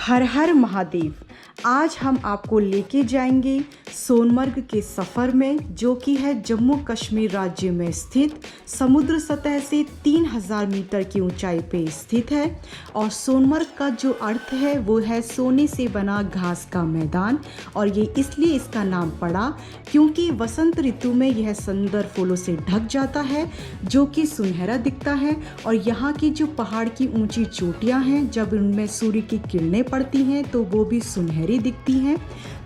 हर हर महादेव। आज हम आपको लेके जाएंगे सोनमर्ग के सफ़र में, जो कि है जम्मू कश्मीर राज्य में स्थित, समुद्र सतह से 3000 मीटर की ऊंचाई पे स्थित है। और सोनमर्ग का जो अर्थ है वो है सोने से बना घास का मैदान। और ये इसलिए इसका नाम पड़ा क्योंकि वसंत ऋतु में यह सुंदर फूलों से ढक जाता है, जो कि सुनहरा दिखता है। और यहाँ की जो पहाड़ की ऊंची चोटियाँ हैं, जब उनमें सूर्य की किरणें पड़ती हैं तो वो भी सुनहरी दिखती हैं।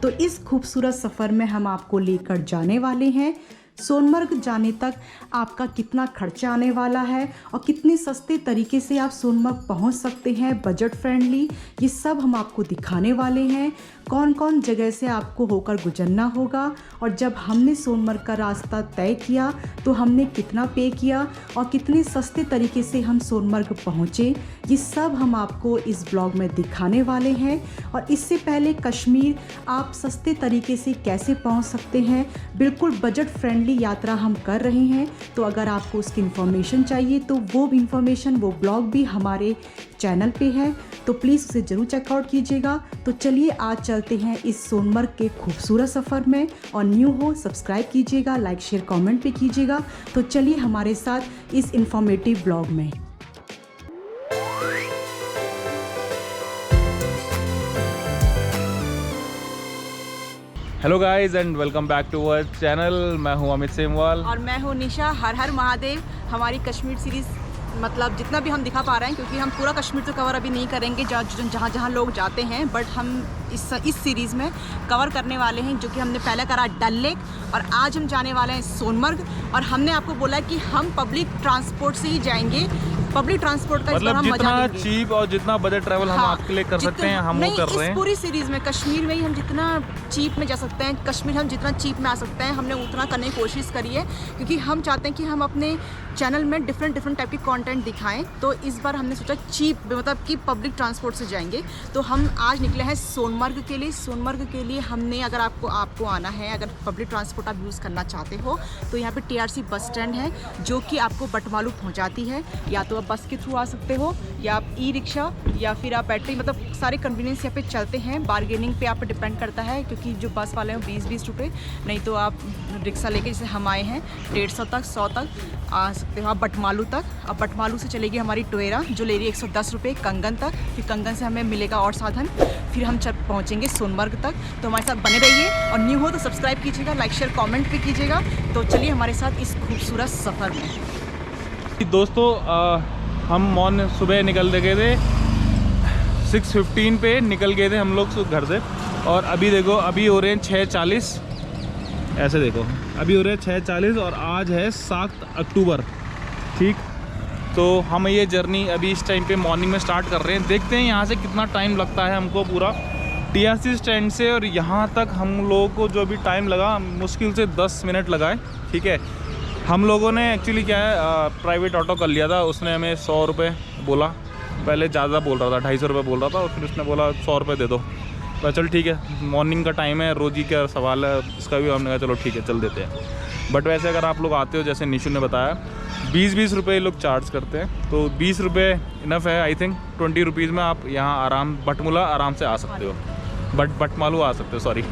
तो इस खूबसूरत सफ़र में हम आपको लेकर जाने वाले हैं। सोनमर्ग जाने तक आपका कितना खर्चा आने वाला है और कितने सस्ते तरीके से आप सोनमर्ग पहुंच सकते हैं बजट फ्रेंडली, ये सब हम आपको दिखाने वाले हैं। कौन कौन जगह से आपको होकर गुजरना होगा, और जब हमने सोनमर्ग का रास्ता तय किया तो हमने कितना पे किया और कितने सस्ते तरीके से हम सोनमर्ग पहुँचे, ये सब हम आपको इस ब्लॉग में दिखाने वाले हैं। और इससे पहले कश्मीर आप सस्ते तरीके से कैसे पहुँच सकते हैं, बिल्कुल बजट फ्रेंडली यात्रा हम कर रहे हैं। तो अगर आपको उसकी इन्फॉर्मेशन चाहिए तो वो इन्फॉर्मेशन, वो ब्लॉग भी हमारे चैनल पे है, तो प्लीज़ उसे ज़रूर चेकआउट कीजिएगा। तो चलिए आज चलते हैं इस सोनमर्ग के खूबसूरत सफ़र में। और न्यू हो सब्सक्राइब कीजिएगा, लाइक शेयर कमेंट भी कीजिएगा। तो चलिए हमारे साथ इस इन्फॉर्मेटिव ब्लॉग में। Hello guys and welcome back to our channel. मैं हूं अमित सेमवाल और मैं हूं निशा। हर हर महादेव। हमारी कश्मीर सीरीज़ मतलब जितना भी हम दिखा पा रहे हैं, क्योंकि हम पूरा कश्मीर तो कवर अभी नहीं करेंगे जहाँ जहाँ लोग जाते हैं, बट हम इस सीरीज़ में कवर करने वाले हैं, जो कि हमने पहले करा डल लेक, और आज हम जाने वाले हैं सोनमर्ग। और हमने आपको बोला कि हम पब्लिक ट्रांसपोर्ट से ही जाएंगे। पब्लिक ट्रांसपोर्ट का मतलब हम जितना मजा लेंगे। चीप और जितना बजट ट्रैवल हम आपके लिए कर सकते हैं, हम वो कर रहे हैं। इस पूरी सीरीज़ में कश्मीर में ही हम जितना चीप में जा सकते हैं, कश्मीर हम जितना चीप में आ सकते हैं, हमने उतना करने की कोशिश करी है। क्योंकि हम चाहते हैं कि हम अपने चैनल में डिफरेंट टाइप की कंटेंट दिखाएं। तो इस बार हमने सोचा चीप मतलब कि पब्लिक ट्रांसपोर्ट से जाएंगे। तो हम आज निकले हैं सोनमर्ग के लिए। सोनमर्ग के लिए हमने, अगर आपको आना है, अगर पब्लिक ट्रांसपोर्ट आप यूज़ करना चाहते हो, तो यहाँ पे TRC बस स्टैंड है, जो कि आपको बटमालू पहुँचाती है। या तो आप बस के थ्रू आ सकते हो, या आप ई-रिक्शा, या फिर आप बैटरी, मतलब सारे कन्वीनियंस यहाँ पे चलते हैं। बार्गेनिंग पे आप पे डिपेंड करता है, क्योंकि जो बस वाले हैं 20-20 रुपये, नहीं तो आप रिक्शा लेके, जैसे हम आए हैं 150 तक 100 तक आ सकते हो आप बटमालू तक। अब बटमालू से चलेगी हमारी टोयरा, जो ले रही है 110 रुपये कंगन तक। फिर कंगन से हमें मिलेगा और साधन, फिर हम पहुँचेंगे सोनमर्ग तक। तो हमारे साथ बने रहिए, और न्यू हो तो सब्सक्राइब कीजिएगा, लाइक शेयर कमेंट भी कीजिएगा। तो चलिए हमारे साथ इस खूबसूरत सफ़र में। दोस्तों हम सुबह निकल गए थे, 6:15 पे निकल गए थे हम लोग घर से। और अभी देखो, अभी हो रहे हैं 6:40, ऐसे देखो अभी हो रहे हैं 6:40, और आज है 7 अक्टूबर। ठीक, तो हम ये जर्नी अभी इस टाइम पे मॉर्निंग में स्टार्ट कर रहे हैं। देखते हैं यहाँ से कितना टाइम लगता है हमको पूरा TRC स्टैंड से और यहाँ तक। हम लोगों को जो भी टाइम लगा, मुश्किल से 10 मिनट लगाए। ठीक है, हम लोगों ने एक्चुअली क्या है, प्राइवेट ऑटो कर लिया था। उसने हमें 100 रुपये बोला, पहले ज़्यादा बोल रहा था, 250 रुपये बोल रहा था, और फिर उसने बोला 100 रुपये दे दो। तो चल ठीक है, मॉर्निंग का टाइम है, रोजी का सवाल है इसका भी। हमने कहा चलो ठीक है, चल देते हैं। बट वैसे अगर आप लोग आते हो, जैसे निशु ने बताया, 20-20 रुपये लोग चार्ज करते हैं। तो 20 रुपये इनफ है। आई थिंक 20 रुपीज़ में आप यहाँ बटमुला आराम से आ सकते हो, बटमालू आ सकते हो। सॉरी,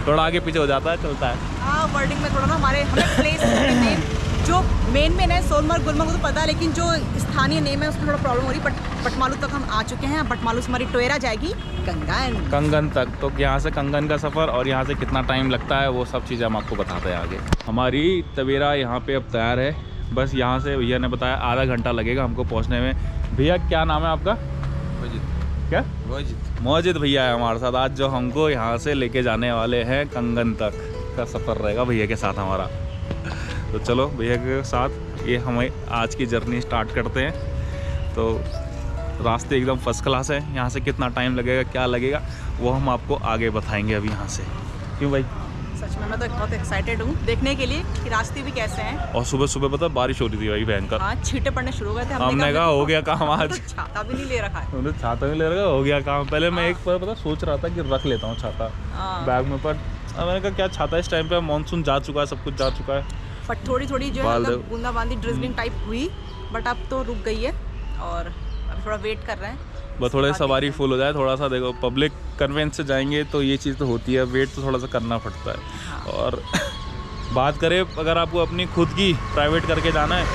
थोड़ा आगे पीछे हो जाता है, चलता है। हाँ, वर्डिंग में थोड़ा ना हमें प्लेस नेम जो मेन है सोनमर्ग गुलमर्ग तो पता है, लेकिन जो स्थानीय नेम है उसमें थोड़ा प्रॉब्लम हो रही। बट बटमालू तक हम आ चुके हैं। बटमालू से हमारी टोयरा जाएगी कंगन तक। तो यहाँ से कंगन का सफ़र और यहाँ से कितना टाइम लगता है, वो सब चीज़ें हम आपको बताते हैं आगे। हमारी तवेरा यहाँ पे अब तैयार है। बस यहाँ से भैया ने बताया आधा घंटा लगेगा हमको पहुँचने में। भैया क्या नाम है आपका? क्या? मोजिद भैया है हमारे साथ आज, जो हमको यहाँ से लेके जाने वाले हैं। कंगन तक का सफ़र रहेगा भैया के साथ हमारा। तो चलो भैया के साथ ये हमें आज की जर्नी स्टार्ट करते हैं। तो रास्ते एकदम फर्स्ट क्लास है। यहाँ से कितना टाइम लगेगा, क्या लगेगा, वो हम आपको आगे बताएंगे अभी यहाँ से। क्यों भाई? सच में मैं तो बहुत एक्साइटेड हूँ देखने के लिए कि रास्ते भी कैसे हैं। और सुबह सुबह पता बारिश हो रही थी भाई भयंकर। हाँ, छींटे पड़ने शुरू हो गए थे। हमने कहा हो गया काम आज। तो छाता भी नहीं ले रखा है। उन्होंने छाता भी ले रखा, हो गया काम। पहले मैं एक बार पता सोच रहा था कि रख लेता हूँ छाता बैग में, पर मैंने कहा क्या छाता, इस टाइम पे मानसून जा चुका है, सब कुछ जा चुका है। बट थोड़ी थोड़ी जो है बूंदाबांदी ड्रिजलिंग टाइप हुई, बट अब तो रुक गई है। और अभी थोड़ा वेट कर रहे हैं बस थोड़ा सवारी फुल हो जाए, थोड़ा सा देखो पब्लिक कन्वेंस से जाएंगे तो ये चीज़ तो होती है, वेट तो थोड़ा सा करना पड़ता है। और बात करें अगर आपको अपनी खुद की प्राइवेट करके जाना है,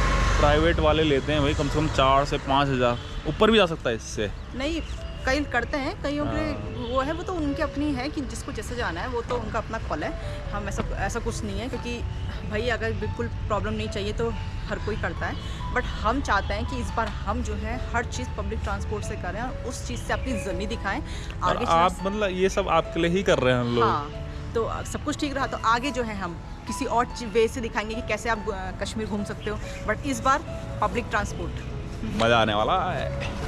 प्राइवेट वाले लेते हैं भाई कम से कम 4 से 5 हज़ार, ऊपर भी जा सकता है इससे। नहीं, कई करते हैं, कईयों के वो है, वो तो उनकी अपनी है कि जिसको जैसे जाना है वो तो उनका अपना कॉल है। हम ऐसा कुछ नहीं है, क्योंकि भाई अगर बिल्कुल प्रॉब्लम नहीं चाहिए तो हर कोई करता है। बट हम चाहते हैं कि इस बार हम जो है हर चीज़ पब्लिक ट्रांसपोर्ट से करें और उस चीज़ से अपनी जर्नी दिखाएं आगे। आप मतलब ये सब आपके लिए ही कर रहे हैं हम लोग। हाँ, तो सब कुछ ठीक रहा तो आगे जो है हम किसी और वे से दिखाएंगे कि कैसे आप कश्मीर घूम सकते हो। बट इस बार पब्लिक ट्रांसपोर्ट मज़ा आने वाला है।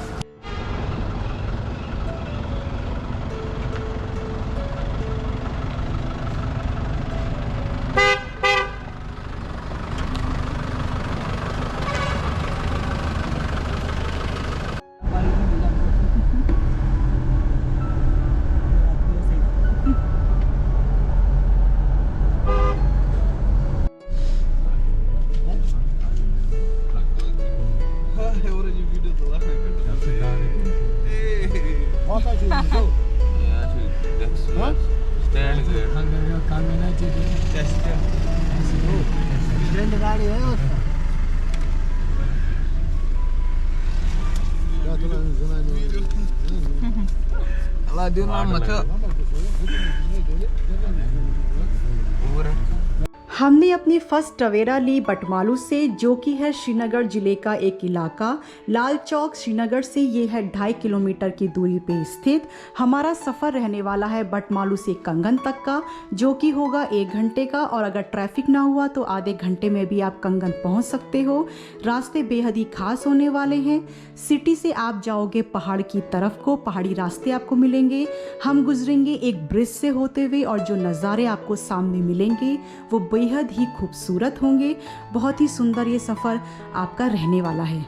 हमने अपनी फर्स्ट टवेरा ली बटमालू से, जो कि है श्रीनगर ज़िले का एक इलाका। लाल चौक श्रीनगर से ये है 2.5 किलोमीटर की दूरी पे स्थित। हमारा सफ़र रहने वाला है बटमालू से कंगन तक का, जो कि होगा 1 घंटे का, और अगर ट्रैफिक ना हुआ तो आधे घंटे में भी आप कंगन पहुंच सकते हो। रास्ते बेहद ही खास होने वाले हैं। सिटी से आप जाओगे पहाड़ की तरफ को, पहाड़ी रास्ते आपको मिलेंगे। हम गुजरेंगे एक ब्रिज से होते हुए, और जो नज़ारे आपको सामने मिलेंगे वो बेहद ही खूबसूरत होंगे। बहुत ही सुंदर ये सफ़र आपका रहने वाला है।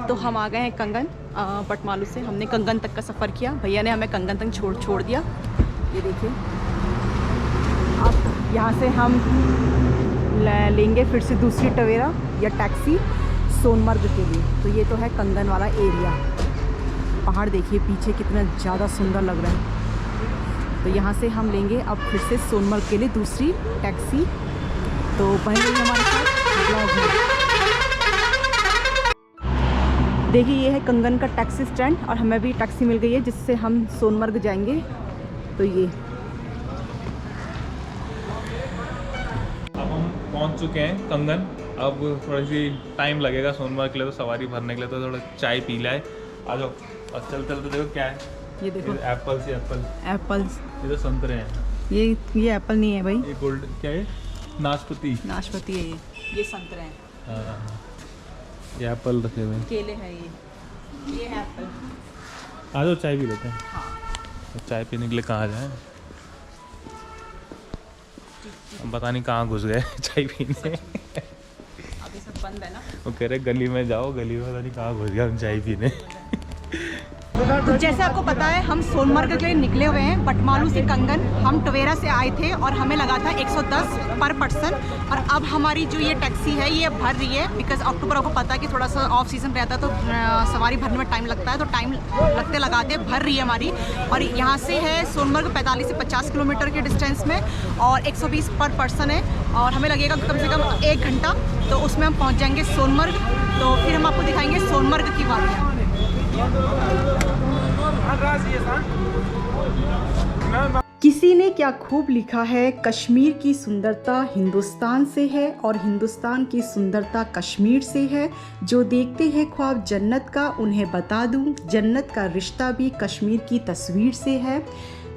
तो हम आ गए हैं कंगन। बटमालू से हमने कंगन तक का सफ़र किया। भैया ने हमें कंगन तक छोड़ दिया। ये देखिए, अब यहाँ से हम लेंगे फिर से दूसरी टवेरा या टैक्सी सोनमर्ग के लिए। तो ये तो है कंगन वाला एरिया। पहाड़ देखिए पीछे कितना ज़्यादा सुंदर लग रहा है। तो यहाँ से हम लेंगे अब फिर से सोनमर्ग के लिए दूसरी टैक्सी। तो बने रहिए हमारे साथ ब्लॉग में। देखिए ये है कंगन का टैक्सी स्टैंड, और हमें भी टैक्सी मिल गई है जिससे हम सोनमर्ग जाएंगे। तो ये अब हम पहुंच चुके हैं कंगन। अब थोड़ी सी टाइम लगेगा सोनमर्ग के लिए, तो सवारी भरने के लिए तो थोड़ा चाय पी लाए। आ जाओ। और चलते चलते देखो क्या है, ये देखो एप्पल्स ही एप्पल्स। ये तो संतरे हैं। ये एप्पल नहीं है भाई, ये गोल्ड क्या है, नाशपाती नाशपाती है। ये संतरे हैं। हाँ, ये एप्पल रखे हुए हैं। केले हैं ये है एप्पल। आ जाओ चाय पी लेते हैं। हाँ, तो चाय पीने के लिए कहाँ जाए, हम पता नहीं कहाँ घुस गए चाय पीने। अभी सब बंद है ना। वो कह रहे गली में जाओ, गली में पता नहीं कहाँ घुस गया हम चाय पीने। तो जैसे आपको पता है हम सोनमर्ग के लिए निकले हुए हैं बटमालू से कंगन। हम टवेरा से आए थे और हमें लगा था 110 पर पर्सन, और अब हमारी जो ये टैक्सी है ये भर रही है। बिकॉज अक्टूबर आपको पता है कि थोड़ा सा ऑफ सीजन रहता है, तो सवारी भरने में टाइम लगता है। तो टाइम लगते लगाते भर रही है हमारी। और यहाँ से है सोनमर्ग 45 से 50 किलोमीटर के डिस्टेंस में, और 120 पर पर्सन है, और हमें लगेगा कम से कम 1 घंटा। तो उसमें हम पहुँच जाएंगे सोनमर्ग। तो फिर हम आपको दिखाएंगे सोनमर्ग की वादियाँ। किसी ने क्या खूब लिखा है, कश्मीर की सुंदरता हिंदुस्तान से है और हिंदुस्तान की सुंदरता कश्मीर से है। जो देखते हैं ख्वाब जन्नत का, उन्हें बता दूं जन्नत का रिश्ता भी कश्मीर की तस्वीर से है।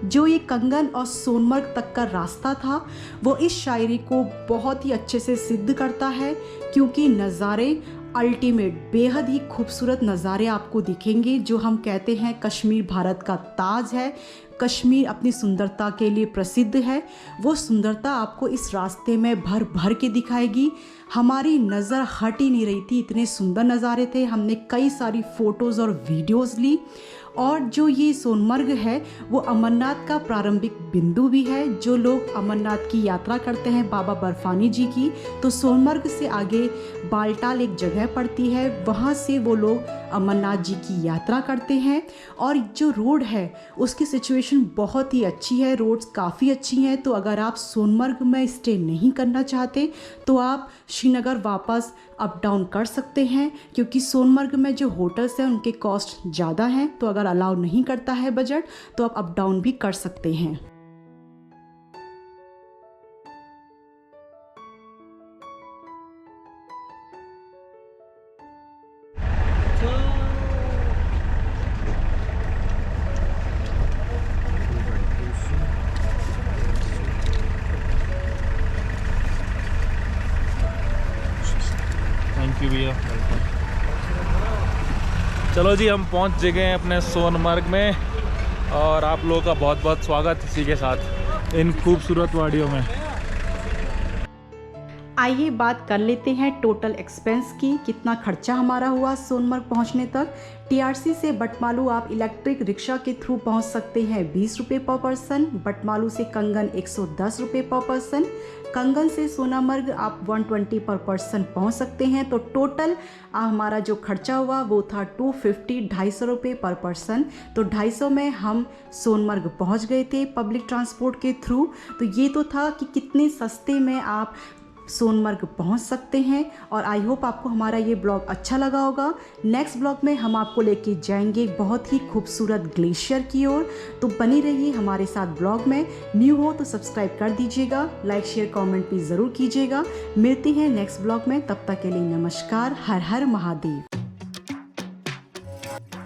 जो ये कंगन और सोनमर्ग तक का रास्ता था वो इस शायरी को बहुत ही अच्छे से सिद्ध करता है, क्योंकि नज़ारे अल्टीमेट बेहद ही खूबसूरत नज़ारे आपको दिखेंगे। जो हम कहते हैं कश्मीर भारत का ताज है, कश्मीर अपनी सुंदरता के लिए प्रसिद्ध है, वो सुंदरता आपको इस रास्ते में भर भर के दिखाएगी। हमारी नज़र हट ही नहीं रही थी, इतने सुंदर नज़ारे थे। हमने कई सारी फ़ोटोज़ और वीडियोज़ ली, और जो ये सोनमर्ग है वो अमरनाथ का प्रारंभिक बिंदु भी है। जो लोग अमरनाथ की यात्रा करते हैं बाबा बर्फानी जी की, तो सोनमर्ग से आगे बालटाल एक जगह पड़ती है, वहाँ से वो लोग अमरनाथ जी की यात्रा करते हैं। और जो रोड है उसकी सिचुएशन बहुत ही अच्छी है, रोड्स काफ़ी अच्छी हैं। तो अगर आप सोनमर्ग में स्टे नहीं करना चाहते तो आप श्रीनगर वापस अप डाउन कर सकते हैं, क्योंकि सोनमर्ग में जो होटल्स हैं उनके कॉस्ट ज़्यादा हैं। तो अगर अलाउ नहीं करता है बजट तो आप अप डाउन भी कर सकते हैं। थैंक यू भैया। चलो जी, हम पहुंच गए हैं अपने सोनमर्ग में और आप लोगों का बहुत बहुत स्वागत इसी के साथ इन खूबसूरत वादियों में। आइए बात कर लेते हैं टोटल एक्सपेंस की, कितना खर्चा हमारा हुआ सोनमर्ग पहुंचने तक। टीआरसी से बटमालू आप इलेक्ट्रिक रिक्शा के थ्रू पहुंच सकते हैं 20 रुपये पर पर्सन। बटमालू से कंगन 110 रुपये पर पर्सन। कंगन से सोनमर्ग आप 120 पर पर्सन पहुंच सकते हैं। तो टोटल हमारा जो खर्चा हुआ वो था 250 रुपये पर पर्सन। तो 250 में हम सोनमर्ग पहुंच गए थे पब्लिक ट्रांसपोर्ट के थ्रू। तो ये तो था कि कितने सस्ते में आप सोनमर्ग पहुंच सकते हैं। और आई होप आपको हमारा ये ब्लॉग अच्छा लगा होगा। नेक्स्ट ब्लॉग में हम आपको लेके जाएंगे बहुत ही खूबसूरत ग्लेशियर की ओर। तो बनी रहिए हमारे साथ ब्लॉग में। न्यू हो तो सब्सक्राइब कर दीजिएगा, लाइक शेयर कमेंट भी ज़रूर कीजिएगा। मिलते हैं नेक्स्ट ब्लॉग में, तब तक के लिए नमस्कार। हर हर महादेव।